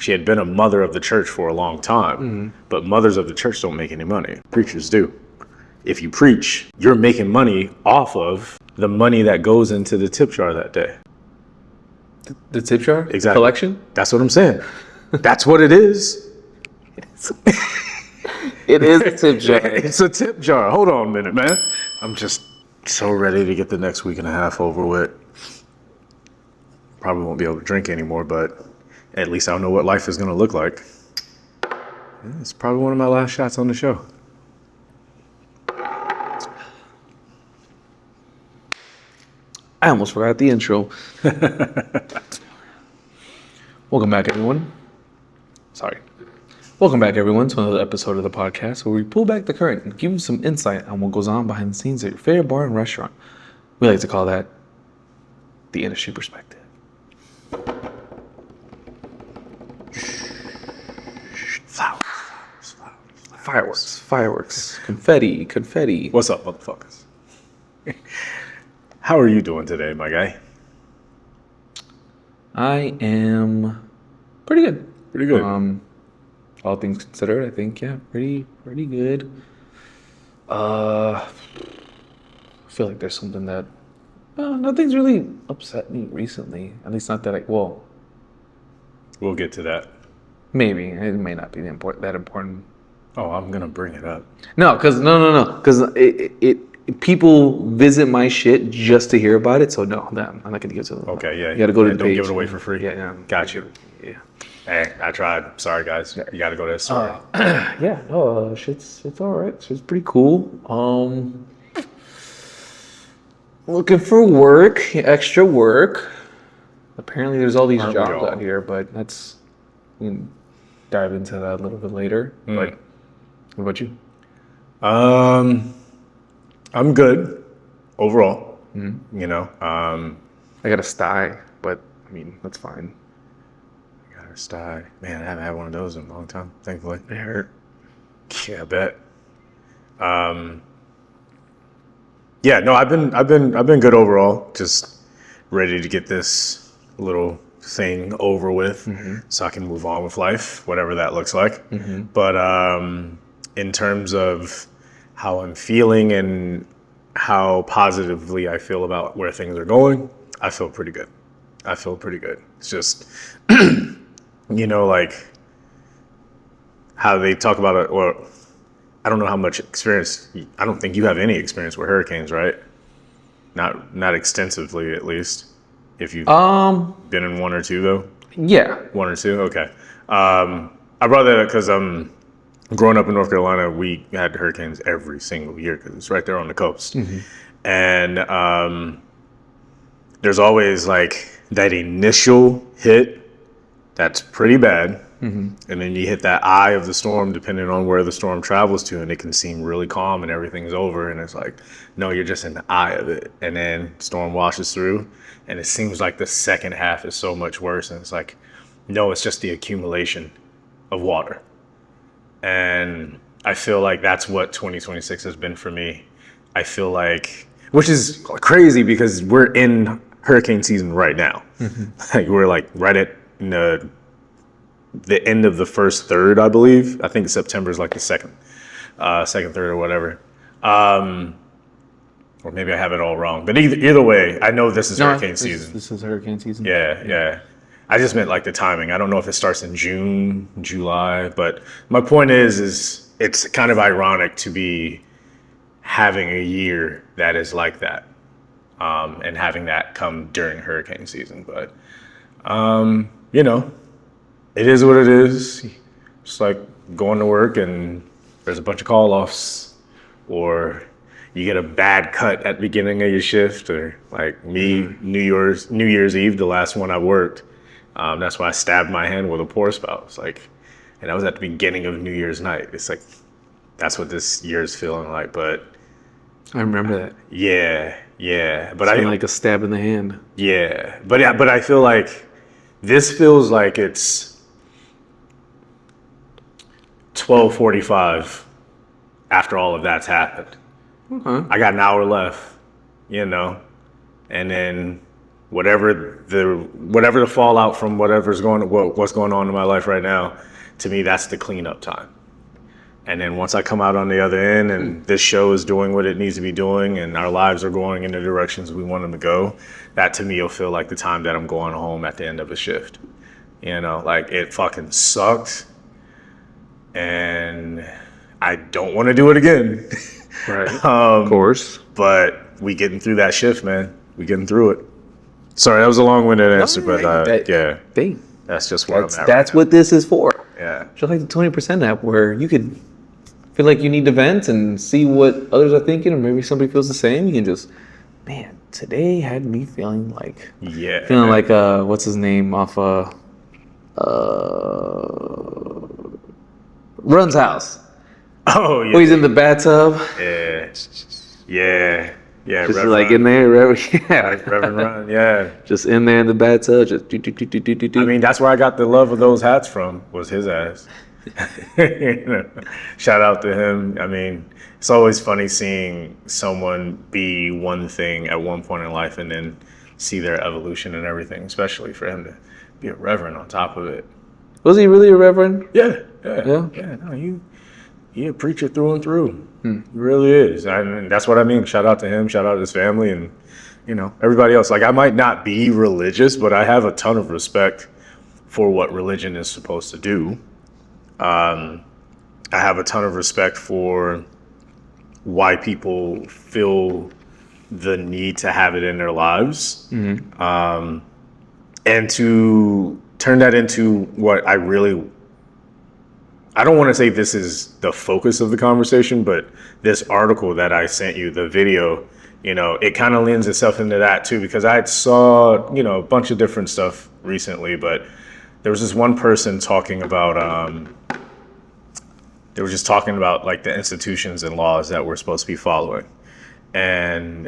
She had been a mother of the church for a long time, but mothers of the church don't make any money. Preachers do. If you preach, you're making money off of the money that goes into the tip jar that day. The tip jar? Exactly. Collection? That's what I'm saying. That's what it is. It is a tip jar. It's a tip jar. Hold on a minute, man. I'm just so ready to get the next week and a half over with. Probably won't be able to drink anymore, but at least I'll know what life is going to look like. It's probably one of my last shots on the show. I almost forgot the intro. Welcome back, everyone. Welcome back, everyone, to another episode of the podcast where we pull back the curtain and give you some insight on what goes on behind the scenes at your favorite bar and restaurant. We like to call that the industry perspective. Fireworks, confetti. What's up, motherfuckers? How are you doing today, my guy? I am pretty good. Pretty good. All things considered, I think, yeah, pretty good. I feel like there's something that nothing's really upset me recently. At least not that We'll get to that. Maybe it may not be that important. Oh, I'm gonna bring it up. No, because people visit my shit just to hear about it. So no, I'm not gonna give it to them. Okay, yeah. You gotta go to the don't page. give it away for free. Yeah. Got you. Yeah. Hey, I tried. Sorry, guys. You gotta go to this story. Yeah. No, it's all right. It's pretty cool. Looking for work, extra work. Apparently, there's all these jobs out here, but we can dive into that a little bit later. But what about you? I'm good overall. You know, I got a sty, but I mean that's fine. I got a sty. Man, I haven't had one of those in a long time. Thankfully, It hurt. yeah, I bet. Yeah, no, I've been good overall. Just ready to get this little thing over with, so I can move on with life, whatever that looks like. But in terms of how I'm feeling and how positively I feel about where things are going, I feel pretty good. It's just, you know, like how they talk about it. Well, I don't know how much experience. I don't think you have any experience with hurricanes, right? Not extensively, at least. If you've been in one or two, though. Yeah. One or two, okay. I brought that up because growing up in North Carolina, we had hurricanes every single year because it's right there on the coast. And there's always like that initial hit that's pretty bad. And then you hit that eye of the storm, depending on where the storm travels to, and it can seem really calm and everything's over. And it's like, no, you're just in the eye of it. And then storm washes through, and it seems like the second half is so much worse. And it's like, no, it's just the accumulation of water. And I feel like that's what 2026 has been for me. I feel like, which is crazy because we're in hurricane season right now. Like we're like right at the end of the first third, I believe. I think September is like the second, third or whatever. Or maybe I have it all wrong. But either way, I know this is hurricane season. This is hurricane season. Yeah. I just meant like the timing. I don't know if it starts in June, July, but my point is it's kind of ironic to be having a year that is like that, and having that come during hurricane season. But, you know, it is what it is. It's like going to work and there's a bunch of call-offs, or you get a bad cut at the beginning of your shift, or like me, New Year's Eve, the last one I worked. That's why I stabbed my hand with a pour spout. It's like, and that was at the beginning of New Year's night. It's like, that's what this year is feeling like. But I remember that. Yeah. But I like a stab in the hand. Yeah, but I feel like this feels like it's 12:45 after all of that's happened. I got an hour left, you know, and then whatever the fallout from what's going on in my life right now, to me, that's the cleanup time. And then once I come out on the other end and this show is doing what it needs to be doing and our lives are going in the directions we want them to go, that to me will feel like the time that I'm going home at the end of a shift. You know, like it fucking sucked and I don't want to do it again. Right. Of course. But we getting through that shift, man. We getting through it. Sorry, that was a long-winded answer, but yeah, that's just where I'm at. That's what this is for. Yeah. Just like the 20% app, where you could feel like you need to vent and see what others are thinking, or maybe somebody feels the same. You can just, man, today had me feeling like, what's his name off Run's House. Oh yeah. Oh, he's in the bathtub. Yeah. Just Reverend like in there, Reverend Run, yeah. Just in there in the bathtub, just I mean, that's where I got the love of those hats from, was his ass. You know, shout out to him. I mean, it's always funny seeing someone be one thing at one point in life and then see their evolution and everything, especially for him to be a reverend on top of it. Was he really a reverend? Yeah. No, he a preacher through and through. He really is. And that's what I mean. Shout out to him. Shout out to his family and, you know, everybody else. Like, I might not be religious, but I have a ton of respect for what religion is supposed to do. I have a ton of respect for why people feel the need to have it in their lives. And to turn that into what I don't want to say this is the focus of the conversation, but this article that I sent you, the video, you know, it kind of lends itself into that too, because I saw, you know, a bunch of different stuff recently, but there was this one person talking about, they were just talking about like the institutions and laws that we're supposed to be following. And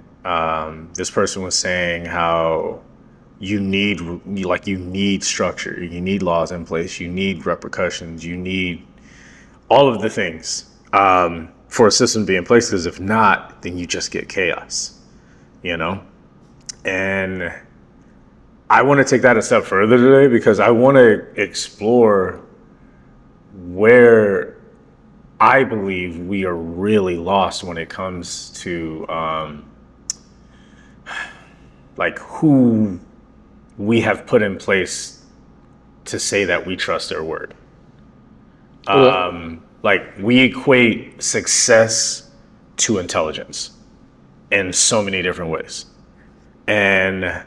this person was saying how you need structure, you need laws in place, you need repercussions, you need all of the things for a system to be in place, because if not, then you just get chaos, you know? And I want to take that a step further today, because I want to explore where I believe we are really lost when it comes to like who we have put in place to say that we trust their word. Like, we equate success to intelligence in so many different ways. And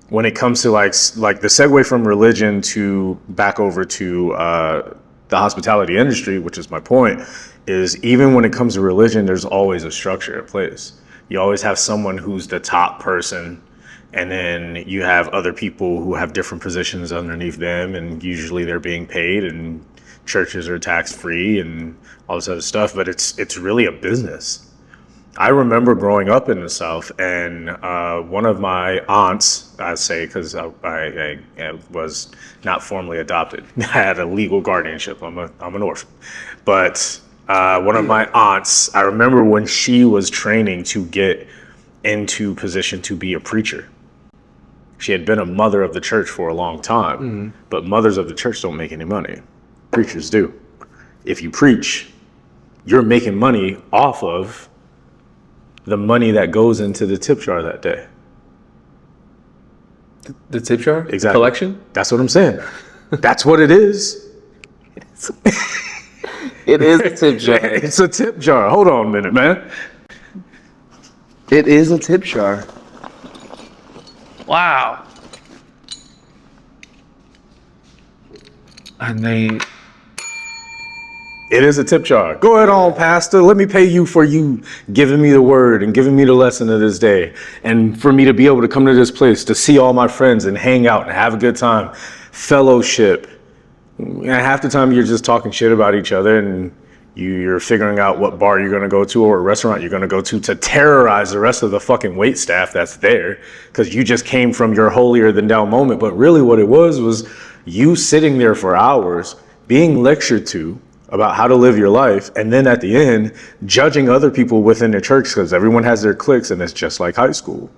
when it comes to like the segue from religion to back over to the hospitality industry, which is my point, is even when it comes to religion, there's always a structure in place. You always have someone who's the top person, and then you have other people who have different positions underneath them, and usually they're being paid, and churches are tax-free and all this other stuff, but it's really a business. I remember growing up in the South, and one of my aunts, I say because I was not formally adopted, I had a legal guardianship. I'm an orphan, but one of my aunts, I remember when she was training to get into position to be a preacher. She had been a mother of the church for a long time, but mothers of the church don't make any money. Preachers do. If you preach, you're making money off of the money that goes into the tip jar that day. The tip jar? Exactly. Collection? That's what I'm saying. That's what it is. It is a tip jar. It's a tip jar. Hold on a minute, man. It is a tip jar. Wow. And it is a tip jar. Go ahead on, Pastor. Let me pay you for you giving me the word and giving me the lesson of this day. And for me to be able to come to this place to see all my friends and hang out and have a good time. Fellowship. And half the time you're just talking shit about each other, and you're figuring out what bar you're going to go to or restaurant you're going to go to terrorize the rest of the fucking wait staff that's there, because you just came from your holier than thou moment. But really what it was you sitting there for hours being lectured to about how to live your life, and then at the end judging other people within the church, because everyone has their cliques and it's just like high school.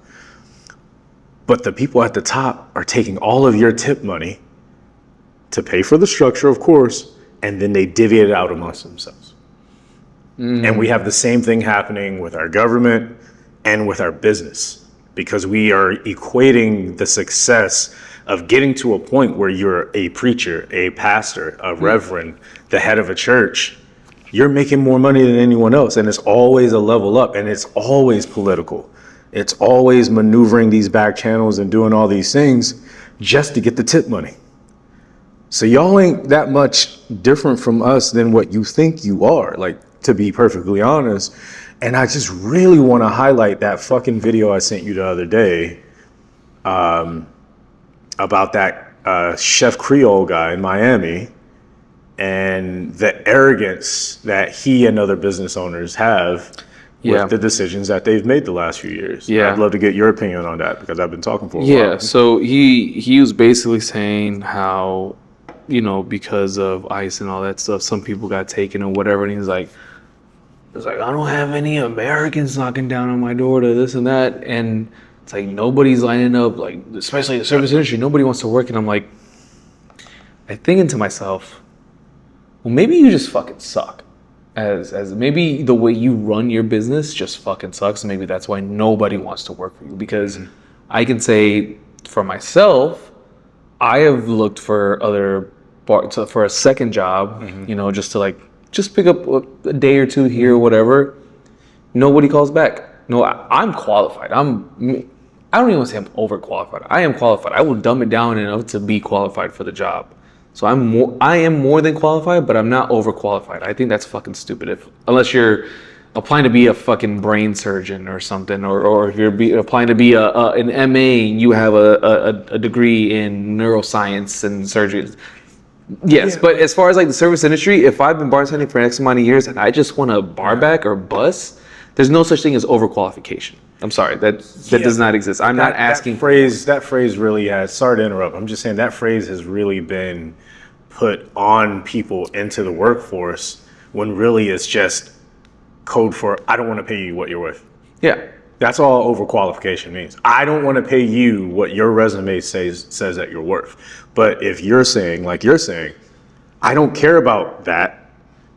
But the people at the top are taking all of your tip money to pay for the structure, of course, and then they divvy it out amongst themselves. And we have the same thing happening with our government and with our business, because we are equating the success of getting to a point where you're a preacher, a pastor, a reverend, the head of a church. You're making more money than anyone else, and it's always a level up, and it's always political. It's always maneuvering these back channels and doing all these things just to get the tip money. So y'all ain't that much different from us than what you think you are, like, to be perfectly honest. And I just really want to highlight that fucking video I sent you the other day, about that Chef Creole guy in Miami and the arrogance that he and other business owners have with the decisions that they've made the last few years. Yeah. I'd love to get your opinion on that, because I've been talking for a while. Yeah, so he was basically saying how, you know, because of ICE and all that stuff, some people got taken or whatever, and he's like, I don't have any Americans knocking down on my door to this and that, and it's like nobody's lining up, like, especially the service industry, nobody wants to work. And I'm like, I thinking to myself, well, maybe you just fucking suck. As maybe the way you run your business just fucking sucks. Maybe that's why nobody wants to work for you. Because I can say for myself, I have looked for for a second job, you know, just to just pick up a day or two here or whatever. Nobody calls back. No, I'm qualified. I don't even want to say I'm overqualified. I am qualified. I will dumb it down enough to be qualified for the job. So I am more than qualified, but I'm not overqualified. I think that's fucking stupid. Unless you're applying to be a fucking brain surgeon or something, or if you're applying to be an MA and you have a degree in neuroscience and surgery. Yes, but as far as like the service industry, if I've been bartending for X amount of years and I just want a bar back or bus, there's no such thing as overqualification. I'm sorry, that does not exist. I'm not asking. That phrase really has, sorry to interrupt, I'm just saying that phrase has really been put on people into the workforce, when really it's just code for, I don't want to pay you what you're worth. Yeah. That's all overqualification means. I don't want to pay you what your resume says that you're worth. But if you're saying, like you're saying, I don't care about that,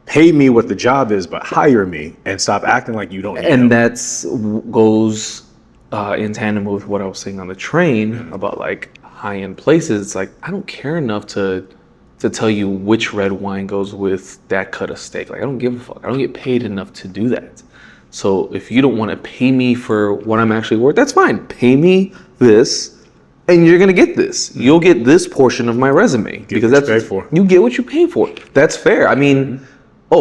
pay me what the job is, but hire me and stop acting like you don't need And help. that's goes in tandem with what I was saying on the train about like high-end places. It's like, I don't care enough to tell you which red wine goes with that cut of steak. Like, I don't give a fuck. I don't get paid enough to do that. So if you don't want to pay me for what I'm actually worth, that's fine. Pay me this, and you're gonna get this. You'll get this portion of my resume because that's what you pay for. You get what you pay for. That's fair. I mean,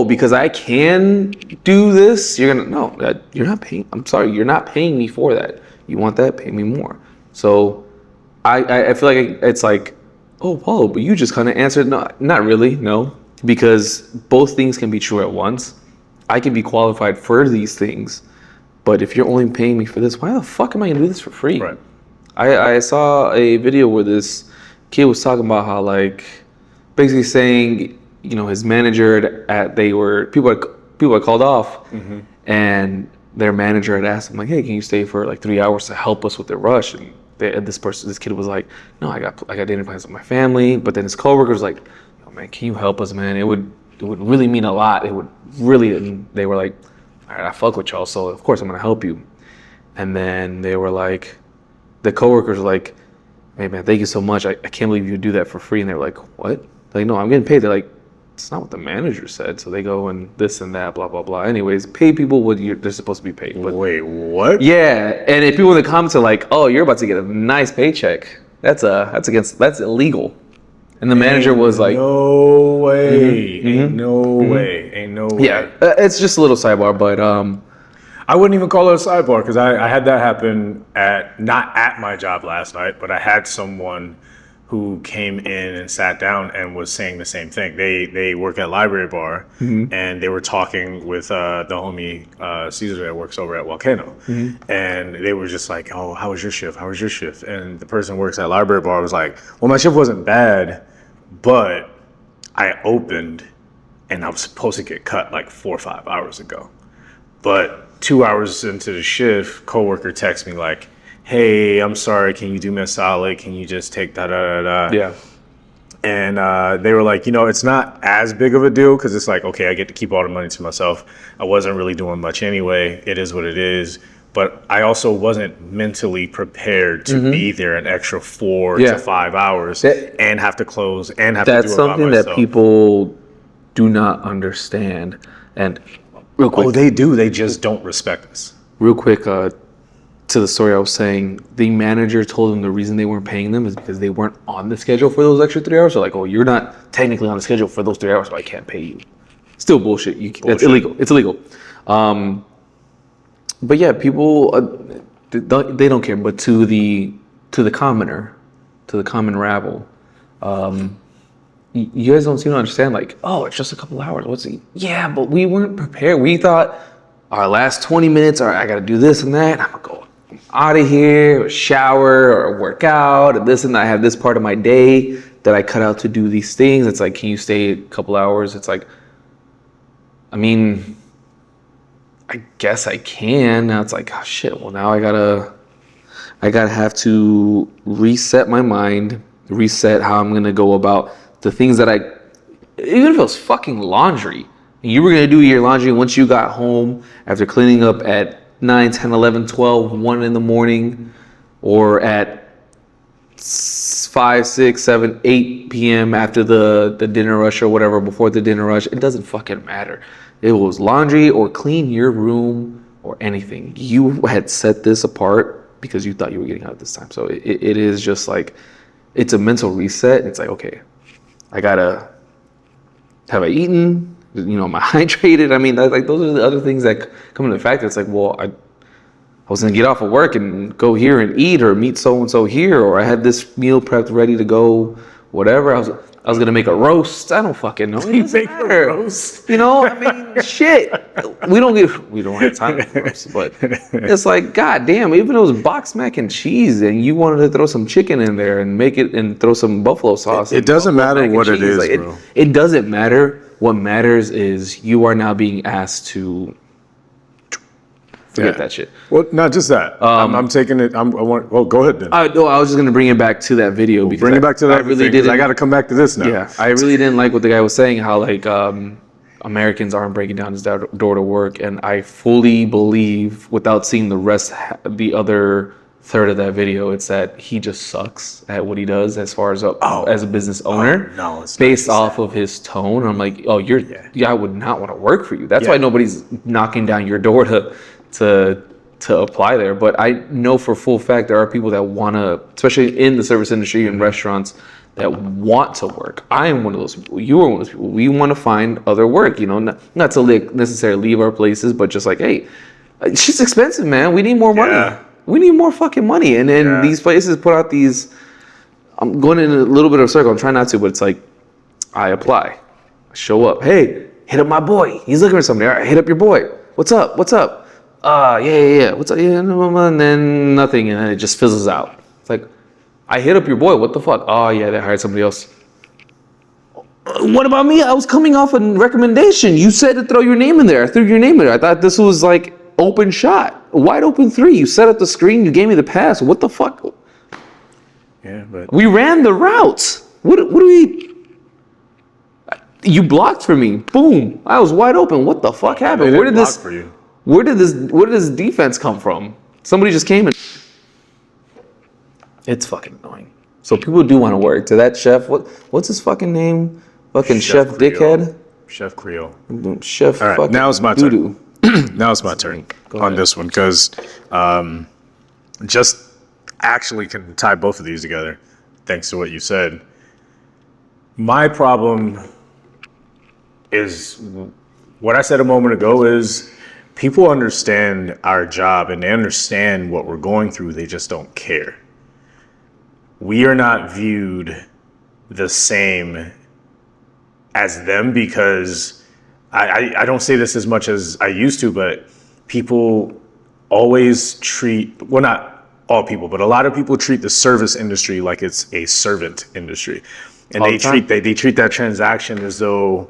because I can do this, you're not paying. I'm sorry, you're not paying me for that. You want that? Pay me more. So I feel like it's like, oh, Paulo, but you just kind of answered no, not really, no, because both things can be true at once. I can be qualified for these things, but if you're only paying me for this, why the fuck am I gonna do this for free? Right. I saw a video where this kid was talking about how, like, basically saying, you know, his manager people had called off, and their manager had asked him, like, hey, can you stay for like 3 hours to help us with the rush? And this kid was like, no, I got dinner plans with my family. But then his coworker was like, oh man, can you help us, man? It would really mean a lot. It would really. And they were like, all right, I fuck with y'all, so of course I'm gonna help you. And then they were like, the coworkers were like, hey man, thank you so much. I can't believe you would do that for free. And they were like, what? They're like, no, I'm getting paid. They're like, it's not what the manager said. So they go and this and that, blah blah blah. Anyways, pay people what they're supposed to be paid. But wait, what? yeah, and if people in the comments are like, oh, you're about to get a nice paycheck, that's illegal. And the manager was like, no way, ain't no way. Yeah, it's just a little sidebar, but I wouldn't even call it a sidebar, because I had that happen not at my job last night, but I had someone who came in and sat down and was saying the same thing. They work at Library Bar, and they were talking with the homie Caesar that works over at Volcano, and they were just like, oh, how was your shift? How was your shift? And the person who works at Library Bar was like, well, my shift wasn't bad, but I opened and I was supposed to get cut like 4 or 5 hours ago. But 2 hours into the shift, coworker texts me like, hey, I'm sorry, can you do me a solid? Can you just take da da da da? Yeah. And they were like, it's not as big of a deal because it's like, okay, I get to keep all the money to myself. I wasn't really doing much anyway. It is what it is. But I also wasn't mentally prepared to be there an extra 4 Yeah. to 5 hours That- and have to close and have to That's do it by something myself. that people do not understand. And real quick, Oh, they do. They just don't respect us. real quick, to the story I was saying, the manager told them the reason they weren't paying them is because they weren't on the schedule for those extra 3 hours. So like, oh, you're not technically on the schedule for those 3 hours, so I can't pay you. Still bullshit. That's illegal. It's illegal. But yeah, people they don't care. But to the commoner, to the common rabble, you guys don't seem to understand. Like, oh, it's just a couple hours. What's it? Yeah, but we weren't prepared. We thought our last 20 minutes. All right, I got to do this and that. I'm gonna go out of here, or shower, or work out, and this and that. I have this part of my day that I cut out to do these things. It's like, can you stay a couple hours? It's like, I mean, I guess I can. Now it's like, oh shit. Well, now I gotta have to reset my mind, reset how I'm gonna go about the things that even if it was fucking laundry, and you were gonna do your laundry once you got home after cleaning up at 9, 10, 11, 12, 1 in the morning, or at 5, 6, 7, 8 p.m. after the dinner rush or whatever, before the dinner rush. It doesn't fucking matter. It was laundry or clean your room or anything. You had set this apart because you thought you were getting out at this time. So it is just like, it's a mental reset. It's like, okay, have I eaten? Am I hydrated? I mean, like, those are the other things that come into factor. It's like, well, I was gonna get off of work and go here and eat, or meet so and so here, or I had this meal prepped ready to go, whatever. I was gonna make a roast. I don't fucking know. It doesn't matter. Roast. I mean, shit. We don't have time for roast, but it's like, god damn. Even if it was boxed mac and cheese, and you wanted to throw some chicken in there and make it, and throw some buffalo sauce. It doesn't matter what it is, like, bro. It doesn't matter. What matters is you are now being asked to forget that shit. Well, not just that. I'm taking it. Go ahead then. I was just gonna bring it back to that video because Bring it back to that. I really didn't. I got to come back to this now. Yeah, I really didn't like what the guy was saying. How like Americans aren't breaking down his door to work, and I fully believe, without seeing the other third of that video, it's that he just sucks at what he does as far as as a business owner. No, it's based off of his tone. I'm like, oh, I would not want to work for you. That's why nobody's knocking down your door to apply there. But I know for full fact there are people that want to, especially in the service industry and restaurants, that want to work. I am one of those people. You are one of those people. We want to find other work, not to necessarily leave our places, but just like, hey, it's just expensive, man. We need more money. Yeah. We need more fucking money. And then these places put out these, I'm going in a little bit of a circle. I'm trying not to, but it's like, I apply. I show up. Hey, hit up my boy. He's looking for somebody. All right, hit up your boy. What's up? What's up? Yeah. What's up? Yeah, and then nothing. And then it just fizzles out. It's like, I hit up your boy. What the fuck? Oh, yeah, they hired somebody else. What about me? I was coming off a recommendation. You said to throw your name in there. I threw your name in there. I thought this was like open shot. Wide open 3. You set up the screen. You gave me the pass. What the fuck? Yeah, but We ran the routes. What do we... You blocked for me. Boom. I was wide open. What the fuck happened? Where did this? For you. Where did this defense come from? Somebody just came and... It's fucking annoying. So people do want to work. To that chef, what's his fucking name? Fucking Chef Creole. Dickhead? Chef Creole. Chef All right, fucking now it's my doo-doo. turn. Now it's my turn on this one because just actually can tie both of these together thanks to what you said. My problem is what I said a moment ago is people understand our job and they understand what we're going through. They just don't care. We are not viewed the same as them because I don't say this as much as I used to, but people always treat, well, not all people, but a lot of people treat the service industry like it's a servant industry. And they treat that transaction as though,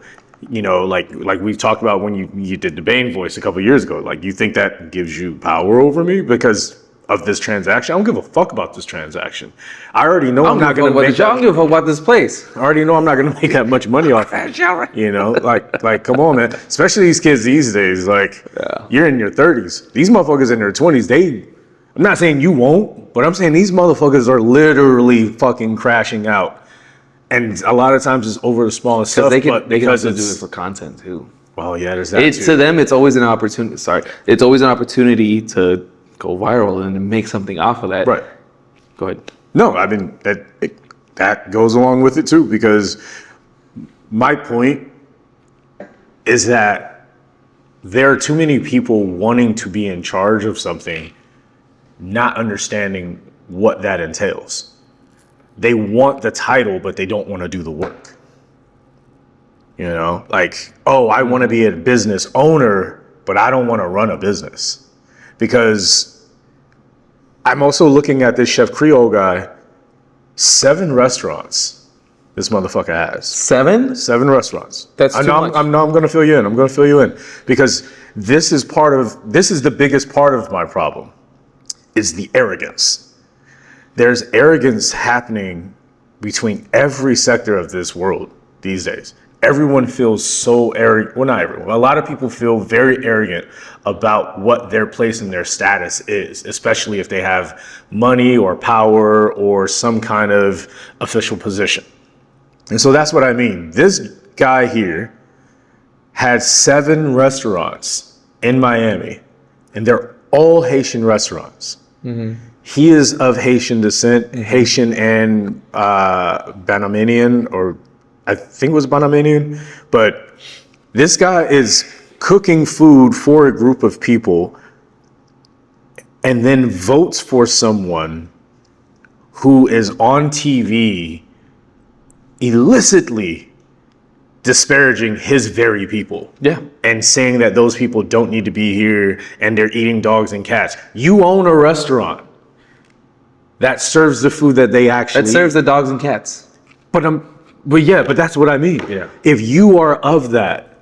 like we've talked about when you did the Bane voice a couple of years ago, like you think that gives you power over me? Because of this transaction. I don't give a fuck about this transaction. I already know I'm not I going to make don't give a fuck about this place. I already know I'm not going to make that much money off it. You know, like, come on, man. Especially these kids these days. Like, you're in your 30s. These motherfuckers in their 20s, I'm not saying you won't, but I'm saying these motherfuckers are literally fucking crashing out. And a lot of times it's over the smallest stuff. They can also do it's it for content too. Well, yeah, there's that too. To them, it's always an opportunity. It's always an opportunity to go viral and make something off of that. Right. Go ahead. No, I mean, that goes along with it too, because my point is that there are too many people wanting to be in charge of something, not understanding what that entails. They want the title, but they don't want to do the work. You know, like, oh, I want to be a business owner, but I don't want to run a business. Because I'm also looking at this Chef Creole guy, 7 restaurants this motherfucker has. 7? 7 restaurants. That's too much. I'm going to fill you in. I'm going to fill you in. Because this is the biggest part of my problem, is the arrogance. There's arrogance happening between every sector of this world these days. Everyone feels so arrogant. Well, not everyone. A lot of people feel very arrogant about what their place and their status is, especially if they have money or power or some kind of official position. And so that's what I mean. This guy here had 7 restaurants in Miami, and they're all Haitian restaurants. Mm-hmm. He is of Haitian descent, Haitian and Panamanian, or I think it was Panamanian, but this guy is cooking food for a group of people and then votes for someone who is on TV illicitly disparaging his very people. Yeah. And saying that those people don't need to be here and they're eating dogs and cats. You own a restaurant that serves the food that they actually That serves the dogs and cats. But that's what I mean. Yeah. If you are of that,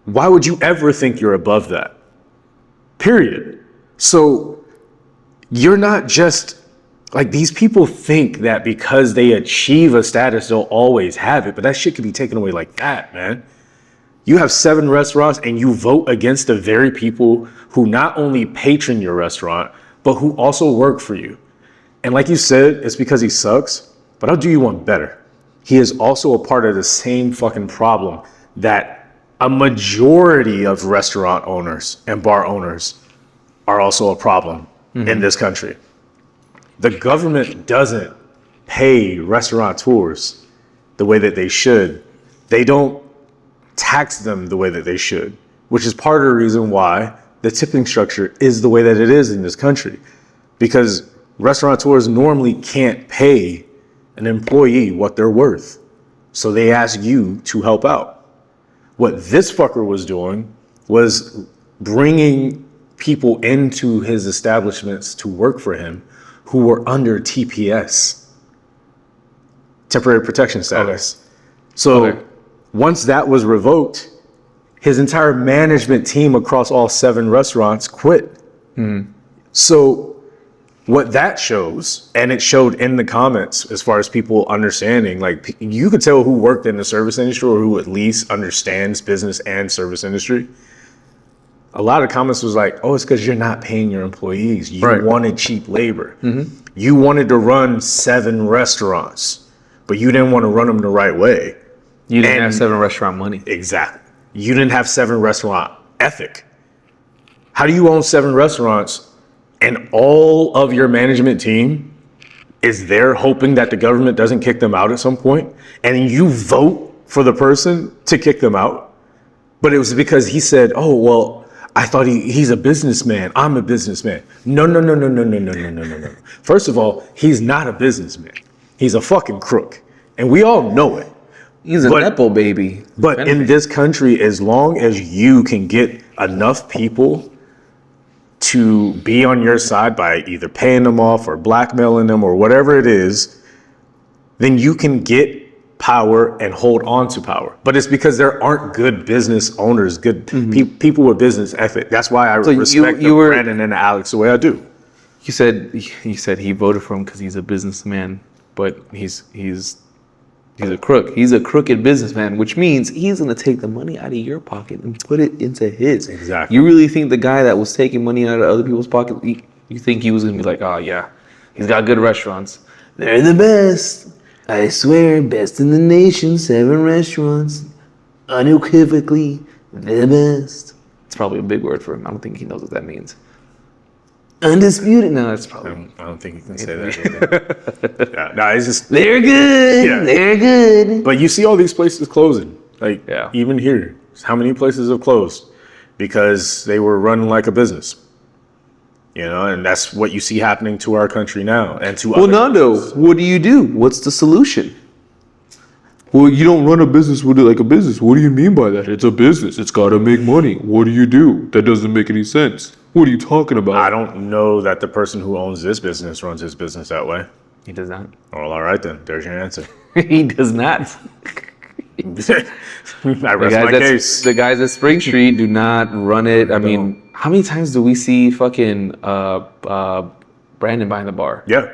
why would you ever think you're above that? Period. So you're not just like, these people think that because they achieve a status, they'll always have it. But that shit can be taken away like that, man. You have 7 restaurants and you vote against the very people who not only patron your restaurant, but who also work for you. And like you said, it's because he sucks, but I'll do you one better. He is also a part of the same fucking problem that a majority of restaurant owners and bar owners are also a problem in this country. The government doesn't pay restaurateurs the way that they should. They don't tax them the way that they should, which is part of the reason why the tipping structure is the way that it is in this country. Because restaurateurs normally can't pay an employee what they're worth. So they ask you to help out. What this fucker was doing was bringing people into his establishments to work for him who were under TPS, temporary protection status. Okay. So once that was revoked, his entire management team across all 7 restaurants quit. So what that shows, and it showed in the comments as far as people understanding, like, you could tell who worked in the service industry or who at least understands business and service industry. A lot of comments was like, oh, it's because you're not paying your employees. You wanted cheap labor. You wanted to run 7 restaurants, but you didn't want to run them the right way. You didn't have 7 restaurant money. Exactly. You didn't have 7 restaurant ethic. How do you own 7 restaurants and all of your management team is there hoping that the government doesn't kick them out at some point, and you vote for the person to kick them out? But it was because he said, oh, well, I thought he's a businessman. I'm a businessman. No. First of all, he's not a businessman. He's a fucking crook. And we all know it. He's a Nepo baby. But in this country, as long as you can get enough people to be on your side by either paying them off or blackmailing them or whatever it is, then you can get power and hold on to power. But it's because there aren't good business owners, good people with business ethic. That's why I respect Brandon and Alex the way I do. You said he voted for him because he's a businessman, but he's a crook. He's a crooked businessman, which means he's gonna take the money out of your pocket and put it into his. Exactly. You really think the guy that was taking money out of other people's pockets, you think he was gonna be like, oh yeah, he's got good restaurants. They're the best. I swear, best in the nation. 7 restaurants, unequivocally the best. It's probably a big word for him. I don't think he knows what that means. Undisputed. No, that's probably. I don't think you can say that either. Yeah, no, it's just They're good. Yeah. They're good. But you see all these places closing. Like Yeah. even here, how many places have closed because they were run like a business? You know, and that's what you see happening to our country now and to Well, other Nando, countries. what do you do? What's the solution? Well, you don't run a business with it like a business. What do you mean by that? It's a business. It's got to make money. What do you do? That doesn't make any sense. What are you talking about? I don't know that the person who owns this business runs his business that way. He does not. Well, all right then. There's your answer. He does not. I rest my case. The guys at Spring Street do not run it. I mean, how many times do we see fucking Brandon behind the bar? Yeah.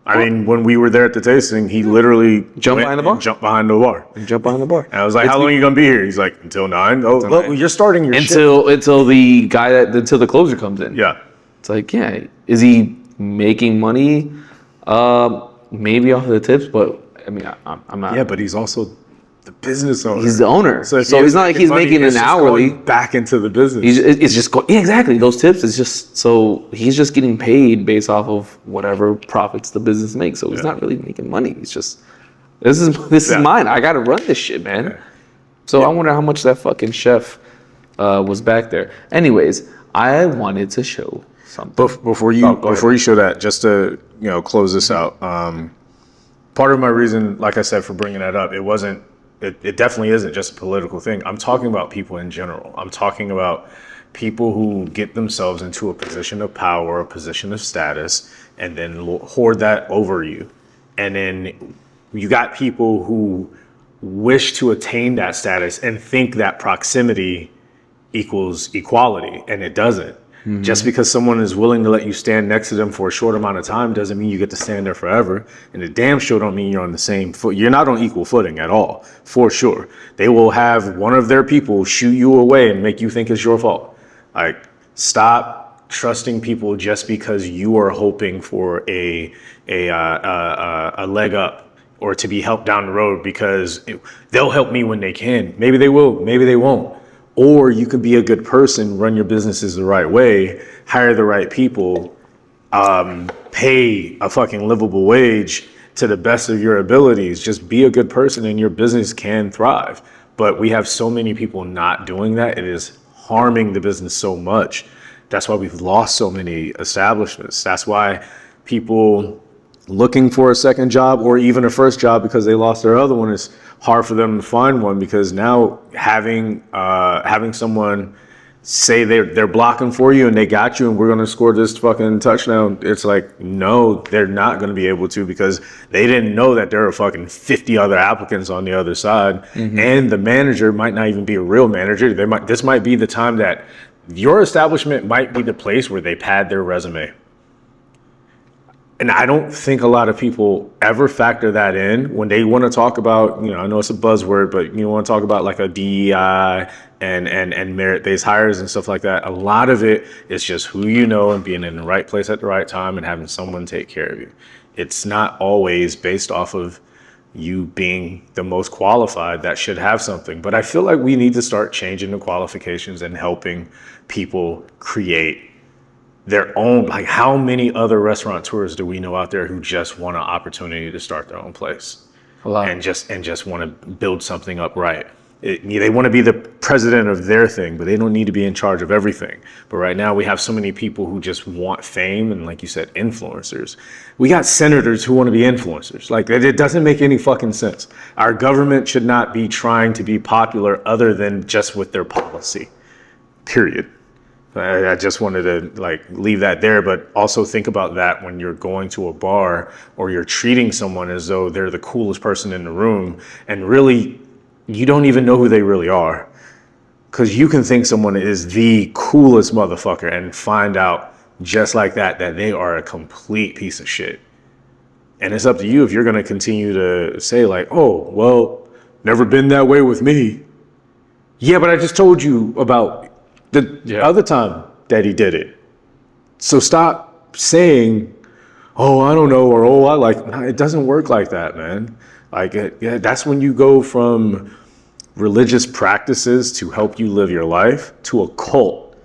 I mean, when we were there at the tasting, he literally Jumped went behind the bar? and Jumped behind the bar. Jump behind the bar. And I was like, "How long are you gonna be here?" He's like, "Until 9." Oh, Until look, 9. you're starting your shit. Until the closer comes in. Yeah. It's like, yeah, is he making money? Maybe off of the tips, but I mean, I'm not. Yeah, but he's also the business owner. He's the owner, if so he it's is not like he's money, making it's an just hourly. going back into the business. It's just yeah, exactly. Those tips is just so he's just getting paid based off of whatever profits the business makes. So he's not really making money. He's just this is mine. I gotta run this shit, man. Yeah. So I wonder how much that fucking chef was back there. Anyways, I wanted to show something. Before you show that, just to close this out. Part of my reason, like I said, for bringing that up, it definitely isn't just a political thing. I'm talking about people in general. I'm talking about people who get themselves into a position of power, a position of status, and then hoard that over you. And then you got people who wish to attain that status and think that proximity equals equality, and it doesn't. Just because someone is willing to let you stand next to them for a short amount of time doesn't mean you get to stand there forever. And it damn sure don't mean you're on the same foot. You're not on equal footing at all, for sure. They will have one of their people shoot you away and make you think it's your fault. Like, stop trusting people just because you are hoping for a leg up or to be helped down the road because they'll help me when they can. Maybe they will, maybe they won't. Or you can be a good person, run your businesses the right way, hire the right people, pay a fucking livable wage to the best of your abilities. Just be a good person and your business can thrive. But we have so many people not doing that. It is harming the business so much. That's why we've lost so many establishments. That's why people looking for a second job or even a first job because they lost their other one is hard for them to find one, because now having someone say they're blocking for you and they got you and we're going to score this fucking touchdown, it's like, no, they're not going to be able to, because they didn't know that there are fucking 50 other applicants on the other side. And the manager might not even be a real manager. This might be the time that your establishment might be the place where they pad their resume. And I don't think a lot of people ever factor that in when they want to talk about, I know it's a buzzword, but you want to talk about like a DEI and merit-based hires and stuff like that. A lot of it is just who you know and being in the right place at the right time and having someone take care of you. It's not always based off of you being the most qualified that should have something. But I feel like we need to start changing the qualifications and helping people create their own. Like, how many other restaurateurs do we know out there who just want an opportunity to start their own place? A lot. And just want to build something up right. They want to be the president of their thing, but they don't need to be in charge of everything. But right now we have so many people who just want fame, and like you said, influencers. We got senators who want to be influencers. Like, it doesn't make any fucking sense. Our government should not be trying to be popular other than just with their policy, period. I just wanted to leave that there, but also think about that when you're going to a bar or you're treating someone as though they're the coolest person in the room, and really you don't even know who they really are, because you can think someone is the coolest motherfucker and find out just like that they are a complete piece of shit. And it's up to you if you're going to continue to say like, oh, well, never been that way with me. Yeah, but I just told you about the other time that he did it. So stop saying, oh, I don't know, or oh, I like, no, it doesn't work like that, man. Like, that's when you go from religious practices to help you live your life to a cult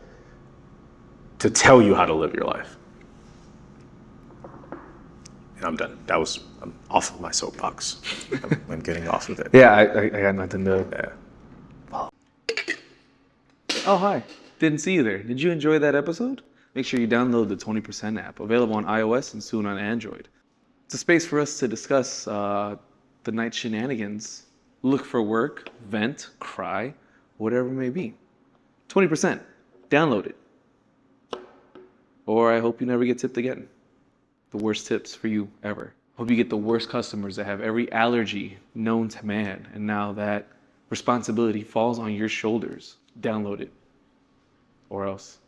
to tell you how to live your life. And I'm done. I'm off of my soapbox. I'm getting off of it. Yeah, I got nothing to. Yeah. Oh, hi. Didn't see you there. Did you enjoy that episode? Make sure you download the 20% app, available on iOS and soon on Android. It's a space for us to discuss the night shenanigans, look for work, vent, cry, whatever it may be. 20%. Download it. Or I hope you never get tipped again. The worst tips for you ever. Hope you get the worst customers that have every allergy known to man, and now that responsibility falls on your shoulders. Download it. Or else.